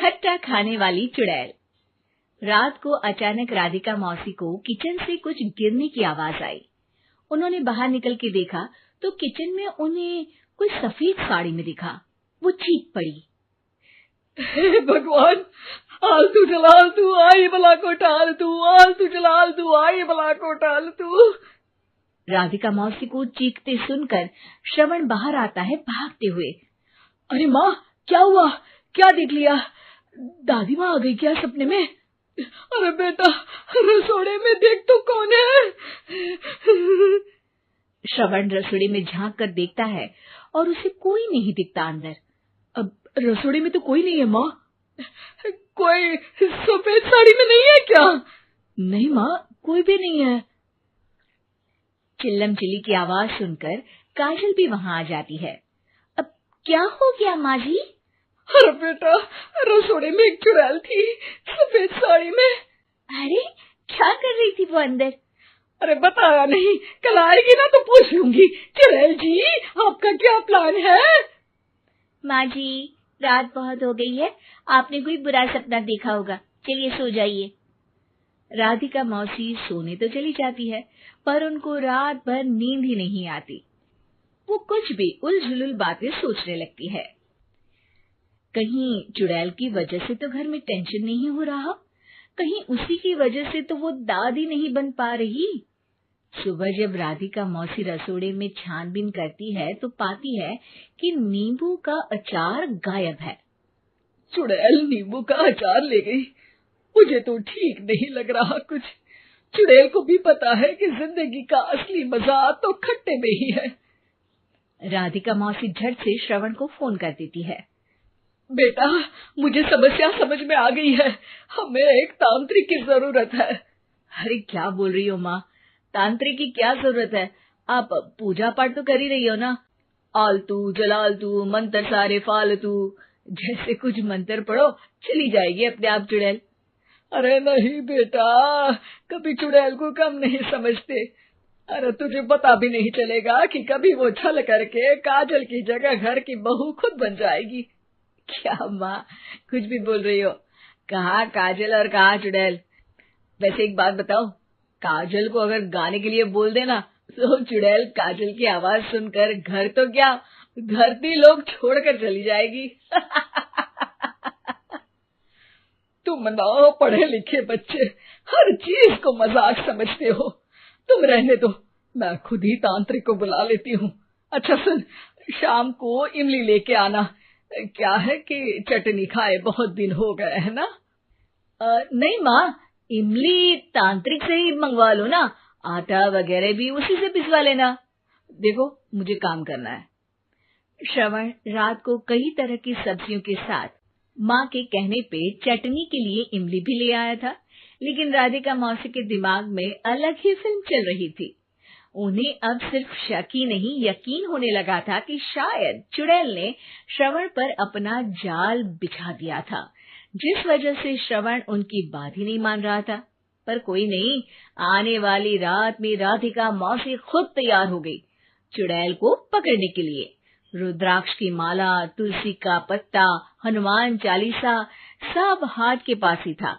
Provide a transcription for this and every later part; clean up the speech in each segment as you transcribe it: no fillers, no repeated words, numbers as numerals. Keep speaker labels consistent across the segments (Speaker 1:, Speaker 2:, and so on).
Speaker 1: खट्टा खाने वाली चुड़ैल। रात को अचानक राधिका मौसी को किचन से कुछ गिरने की आवाज आई। उन्होंने बाहर निकल के देखा तो किचन में उन्हें कोई सफेद साड़ी में दिखा। वो चीख पड़ी,
Speaker 2: हे भगवान, आलतू जलाल तू आई भला को टाल तू, आलतू जलाल तू आई भला को टाल तू।
Speaker 1: राधिका मौसी को चीखते सुनकर श्रवण बाहर आता है भागते हुए।
Speaker 2: अरे माँ, क्या हुआ? क्या देख लिया? दादी माँ आ गई क्या सपने में? अरे बेटा, रसोड़े में देख तो कौन है?
Speaker 1: श्रवण रसोड़े में झांक कर देखता है और उसे कोई नहीं दिखता अंदर।
Speaker 2: अब रसोड़े में तो कोई नहीं है माँ। कोई सफेद साड़ी में नहीं है क्या? नहीं माँ, कोई भी नहीं है।
Speaker 1: चिल्लम चिल्ली की आवाज सुनकर काजल भी वहां आ जाती है। अब क्या हो गया माँ जी?
Speaker 2: अरे बेटा, रसोड़े में एक चुड़ैल थी सफेद साड़ी में।
Speaker 1: अरे क्या कर रही थी वो अंदर?
Speaker 2: अरे बताया नहीं, कल आएगी ना तो पूछ लूंगी। चुड़ैल जी, आपका क्या प्लान है?
Speaker 1: माँ जी, रात बहुत हो गई है, आपने कोई बुरा सपना देखा होगा, चलिए सो जाइए। राधिका मौसी सोने तो चली जाती है पर उनको रात भर नींद ही नहीं आती। वो कुछ भी उलझुल बातें सोचने लगती है। कहीं चुड़ैल की वजह से तो घर में टेंशन नहीं हो रहा, कहीं उसी की वजह से तो वो दादी नहीं बन पा रही। सुबह जब राधिका मौसी रसोड़े में छानबीन करती है तो पाती है कि नींबू का अचार गायब है।
Speaker 2: चुड़ैल नींबू का अचार ले गई, मुझे तो ठीक नहीं लग रहा कुछ। चुड़ैल को भी पता है कि जिंदगी का असली मजा तो खट्टे में ही है।
Speaker 1: राधिका मौसी झट से श्रवण को फोन कर देती है।
Speaker 2: बेटा, मुझे समस्या समझ में आ गई है, हमें एक तांत्रिक की जरूरत है।
Speaker 1: अरे क्या बोल रही हो माँ, तांत्रिक की क्या जरूरत है? आप पूजा पाठ तो कर ही रही हो ना।
Speaker 2: आलतू जलालतू मंत्र सारे फालतू
Speaker 1: जैसे कुछ मंत्र पढ़ो, चली जाएगी अपने आप चुड़ैल।
Speaker 2: अरे नहीं बेटा, कभी चुड़ैल को कम नहीं समझते। अरे तुझे पता भी नहीं चलेगा कि कभी वो छल करके काजल की जगह घर की बहू खुद बन जाएगी।
Speaker 1: क्या माँ, कुछ भी बोल रही हो? कहाँ काजल और कहाँ चुड़ैल? वैसे एक बात बताओ, काजल को अगर गाने के लिए बोल देना तो चुड़ैल काजल की आवाज सुनकर घर तो क्या, धरती लोग छोड़कर चली जाएगी।
Speaker 2: तुम ना पढ़े लिखे बच्चे हर चीज को मजाक समझते हो। तुम रहने दो, मैं खुद ही तांत्रिक को बुला लेती हूँ। अच्छा सुन, शाम को इमली लेके आना। क्या है कि चटनी खाए बहुत दिन हो गए है ना?
Speaker 1: नहीं माँ, इमली तांत्रिक से ही मंगवा लो ना, आटा वगैरह भी उसी से पिसवा लेना। देखो मुझे काम करना है। श्रवण रात को कई तरह की सब्जियों के साथ माँ के कहने पे चटनी के लिए इमली भी ले आया था, लेकिन राधिका मौसी के दिमाग में अलग ही फिल्म चल रही थी। उन्हें अब सिर्फ शक ही नहीं यकीन होने लगा था कि शायद चुड़ैल ने श्रवण पर अपना जाल बिछा दिया था, जिस वजह से श्रवण उनकी बात ही नहीं मान रहा था। पर कोई नहीं, आने वाली रात में राधिका मौसी खुद तैयार हो गई चुड़ैल को पकड़ने के लिए। रुद्राक्ष की माला, तुलसी का पत्ता, हनुमान चालीसा सब हाथ के पास ही था,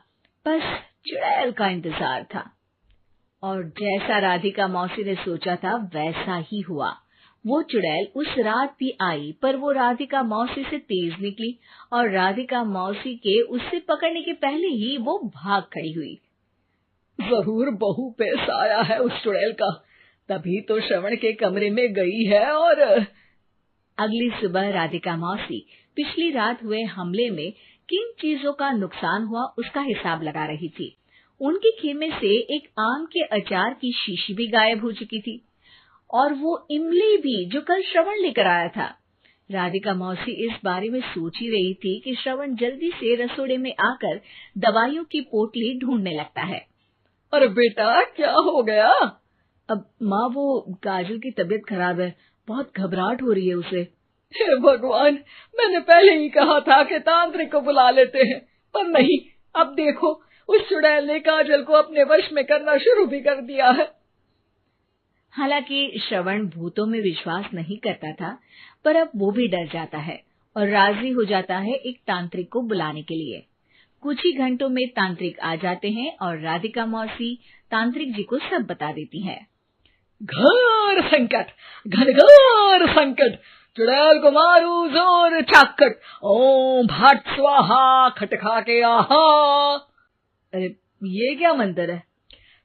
Speaker 1: बस चुड़ैल का इंतजार था। और जैसा राधिका मौसी ने सोचा था वैसा ही हुआ। वो चुड़ैल उस रात भी आई, पर वो राधिका मौसी से तेज निकली और राधिका मौसी के उससे पकड़ने के पहले ही वो भाग खड़ी हुई।
Speaker 2: जरूर बहू पे साया है उस चुड़ैल का, तभी तो श्रवण के कमरे में गई है। और
Speaker 1: अगली सुबह राधिका मौसी पिछली रात हुए हमले में किन चीजों का नुकसान हुआ उसका हिसाब लगा रही थी। उनके खेमे से एक आम के अचार की शीशी भी गायब हो चुकी थी और वो इमली भी जो कल श्रवण लेकर आया था। राधिका मौसी इस बारे में सोच ही रही थी कि श्रवण जल्दी से रसोड़े में आकर दवाइयों की पोटली ढूंढने लगता है।
Speaker 2: अरे बेटा, क्या हो गया?
Speaker 1: अब माँ, वो काजल की तबीयत खराब है, बहुत घबराहट हो रही है उसे।
Speaker 2: हे भगवान, मैंने पहले ही कहा था कि तांत्रिक को बुला लेते हैं, पर नहीं, अब देखो उस चुड़ैल ने काजल को अपने वश में करना शुरू भी कर दिया है।
Speaker 1: हालांकि श्रवण भूतों में विश्वास नहीं करता था, पर अब वो भी डर जाता है और राजी हो जाता है एक तांत्रिक को बुलाने के लिए। कुछ ही घंटों में तांत्रिक आ जाते हैं और राधिका मौसी तांत्रिक जी को सब बता देती है।
Speaker 2: घोर संकट, घनघोर संकट, चुड़ैल को मारू जोर चाकट, ओम भट स्वाहा खटखा के आहा।
Speaker 1: अरे ये क्या मंत्र है?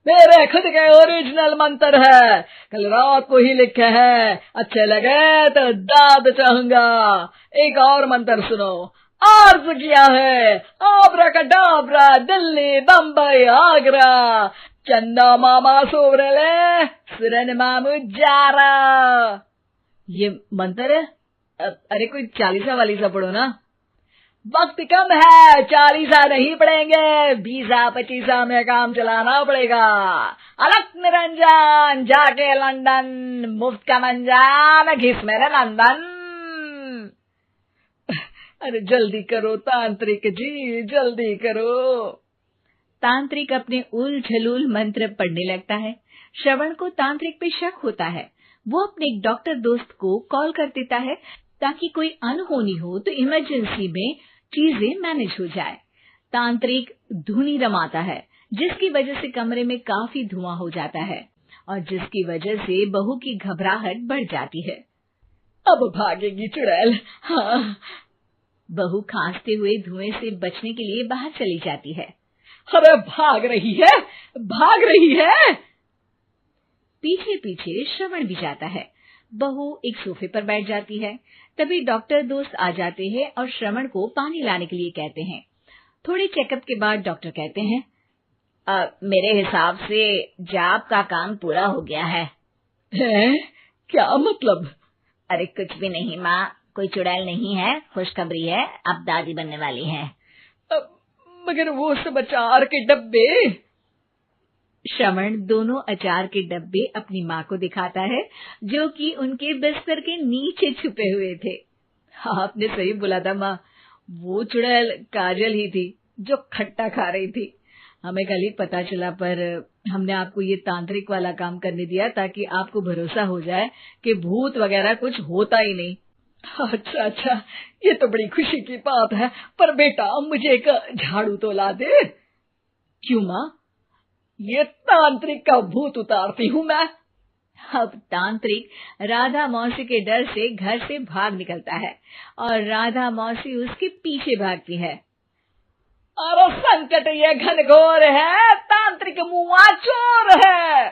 Speaker 2: मेरे खुद के ओरिजिनल मंत्र है, कल रात को ही लिखे हैं, अच्छे लगे तो दाद चाहूंगा। एक और मंत्र सुनो। अर्ज किया है आब्राकडाब्रा, दिल्ली बम्बई आगरा, चंदा मामा सोवरले सुरन मामू जारा।
Speaker 1: ये मंत्र है? अरे कोई 40 वालीसा पढ़ो ना।
Speaker 2: वक्त कम है, 40 नहीं पड़ेंगे, 20-25 में काम चलाना पड़ेगा। अलग निरंजन जाके लंदन, मुफ्त का मंजान घिस मेरे नंदन। अरे जल्दी करो तांत्रिक जी, जल्दी करो।
Speaker 1: तांत्रिक अपने उल झलूल मंत्र पढ़ने लगता है। श्रवण को तांत्रिक पे शक होता है। वो अपने एक डॉक्टर दोस्त को कॉल कर देता है ताकि कोई अनहोनी हो तो इमरजेंसी में चीजें मैनेज हो जाए। तांत्रिक धुनी रमाता है, जिसकी वजह से कमरे में काफी धुआं हो जाता है और जिसकी वजह से बहू की घबराहट बढ़ जाती है।
Speaker 2: अब भागेगी चुड़ैल। हाँ।
Speaker 1: बहू खांसते हुए धुएं से बचने के लिए बाहर चली जाती है।
Speaker 2: अरे भाग रही है, भाग रही है।
Speaker 1: पीछे पीछे श्रवण भी जाता है। बहू एक सोफे पर बैठ जाती है। तभी डॉक्टर दोस्त आ जाते हैं और श्रवण को पानी लाने के लिए कहते हैं। थोड़े चेकअप के बाद डॉक्टर कहते हैं, मेरे हिसाब से जाप का काम पूरा हो गया है।
Speaker 2: क्या मतलब?
Speaker 1: अरे कुछ भी नहीं माँ, कोई चुड़ैल नहीं है, खुशखबरी है, अब दादी बनने वाली है।
Speaker 2: मगर वो सब अचार के डब्बे।
Speaker 1: श्रवण दोनों अचार के डब्बे अपनी माँ को दिखाता है, जो कि उनके बिस्तर के नीचे छुपे हुए थे। आपने सही बोला था माँ, वो चुड़ैल काजल ही थी जो खट्टा खा रही थी। हमें कल ही पता चला, पर हमने आपको ये तांत्रिक वाला काम करने दिया ताकि आपको भरोसा हो जाए कि भूत वगैरह कुछ होता ही नहीं।
Speaker 2: अच्छा अच्छा, ये तो बड़ी खुशी की बात है। पर बेटा मुझे एक झाड़ू तो ला दे।
Speaker 1: क्यों माँ?
Speaker 2: ये तांत्रिक का भूत उतारती हूँ मैं।
Speaker 1: अब तांत्रिक राधा मौसी के डर से घर से भाग निकलता है और राधा मौसी उसके पीछे भागती है।
Speaker 2: अरे संकट ये घनघोर है, तांत्रिक मुआ चोर है।